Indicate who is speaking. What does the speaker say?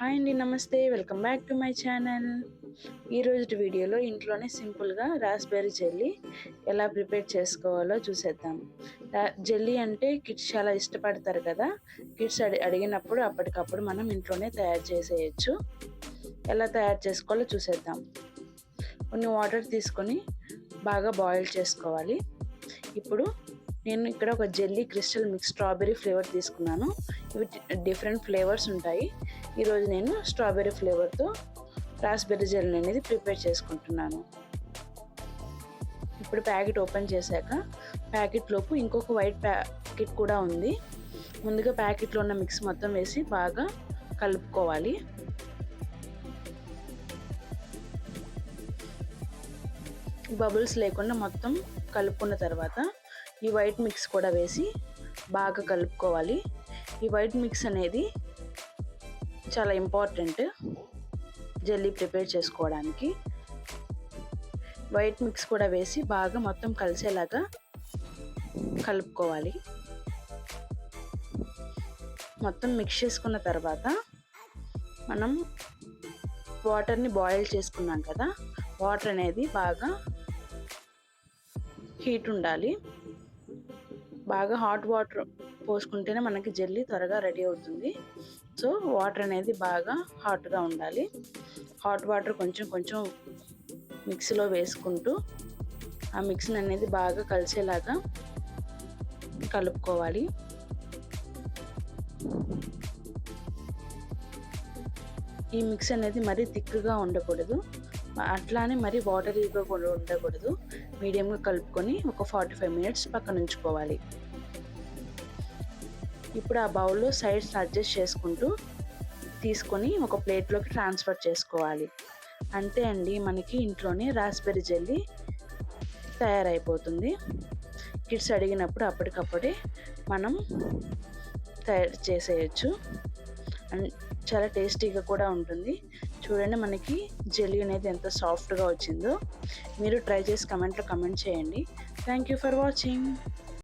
Speaker 1: Hi అండి, నమస్తే. Welcome back to my channel. ఈరోజు వీడియోలో ఇంట్లోనే సింపుల్గా రాస్బెర్రీ జెల్లీ ఎలా ప్రిపేర్ చేసుకోవాలో చూసేద్దాం. జెల్లీ అంటే కిడ్స్ చాలా ఇష్టపడతారు కదా. కిడ్స్ అడిగినప్పుడు అప్పటికప్పుడు మనం ఇంట్లోనే తయారు చేసేయచ్చు. ఎలా తయారు చేసుకోవాలో చూసేద్దాం. కొన్ని వాటర్ తీసుకొని బాగా బాయిల్ చేసుకోవాలి. ఇప్పుడు నేను ఇక్కడ ఒక jelly crystal mix strawberry flavour తీసుకున్నాను. ఇవి డిఫరెంట్ ఫ్లేవర్స్ ఉంటాయి. ఈరోజు నేను స్ట్రాబెర్రీ ఫ్లేవర్తో రాస్బెర్రీ జెల్లీ అనేది ప్రిపేర్ చేసుకుంటున్నాను. ఇప్పుడు ప్యాకెట్ ఓపెన్ చేశాక ప్యాకెట్లోపు ఇంకొక వైట్ ప్యాకెట్ కూడా ఉంది. ముందుగా ప్యాకెట్లో ఉన్న మిక్స్ మొత్తం వేసి బాగా కలుపుకోవాలి. బబుల్స్ లేకుండా మొత్తం కలుపుకున్న తర్వాత ఈ వైట్ మిక్స్ కూడా వేసి బాగా కలుపుకోవాలి. ఈ వైట్ మిక్స్ అనేది చాలా ఇంపార్టెంట్ జెల్లీ ప్రిపేర్ చేసుకోవడానికి. వైట్ మిక్స్ కూడా వేసి బాగా మొత్తం కలిసేలాగా కలుపుకోవాలి. మొత్తం మిక్స్ చేసుకున్న తర్వాత మనం వాటర్ని బాయిల్ చేసుకున్నాం కదా, వాటర్ అనేది బాగా హీట్ ఉండాలి. బాగా హాట్ వాటర్ పోసుకుంటేనే మనకి జెల్లీ త్వరగా రెడీ అవుతుంది. సో వాటర్ అనేది బాగా హాట్గా ఉండాలి. హాట్ వాటర్ కొంచెం కొంచెం మిక్సీలో వేసుకుంటూ ఆ మిక్స్ని అనేది బాగా కలిసేలాగా కలుపుకోవాలి. ఈ మిక్స్ అనేది మరీ థిక్గా ఉండకూడదు, అట్లానే మరీ వాటరీగా కూడా ఉండకూడదు. మీడియంగా కలుపుకొని ఒక 45 మినిట్స్ పక్కన ఉంచుకోవాలి. ఇప్పుడు ఆ బౌల్లో సైడ్స్ అడ్జస్ట్ చేసుకుంటూ తీసుకొని ఒక ప్లేట్లోకి ట్రాన్స్ఫర్ చేసుకోవాలి. అంతే అండి, మనకి ఇంట్లోనే రాస్బెర్రీ జెల్లీ తయారైపోతుంది. కిడ్స్ అడిగినప్పుడు అప్పటికప్పుడే మనం తయారు చేసేయచ్చు. అండ్ చాలా టేస్టీగా కూడా ఉంటుంది. చూడండి, మనకి జెల్లీ అనేది ఎంత సాఫ్ట్గా వచ్చిందో. మీరు ట్రై చేసి కమెంట్లో కమెంట్ చేయండి. Thank you for watching.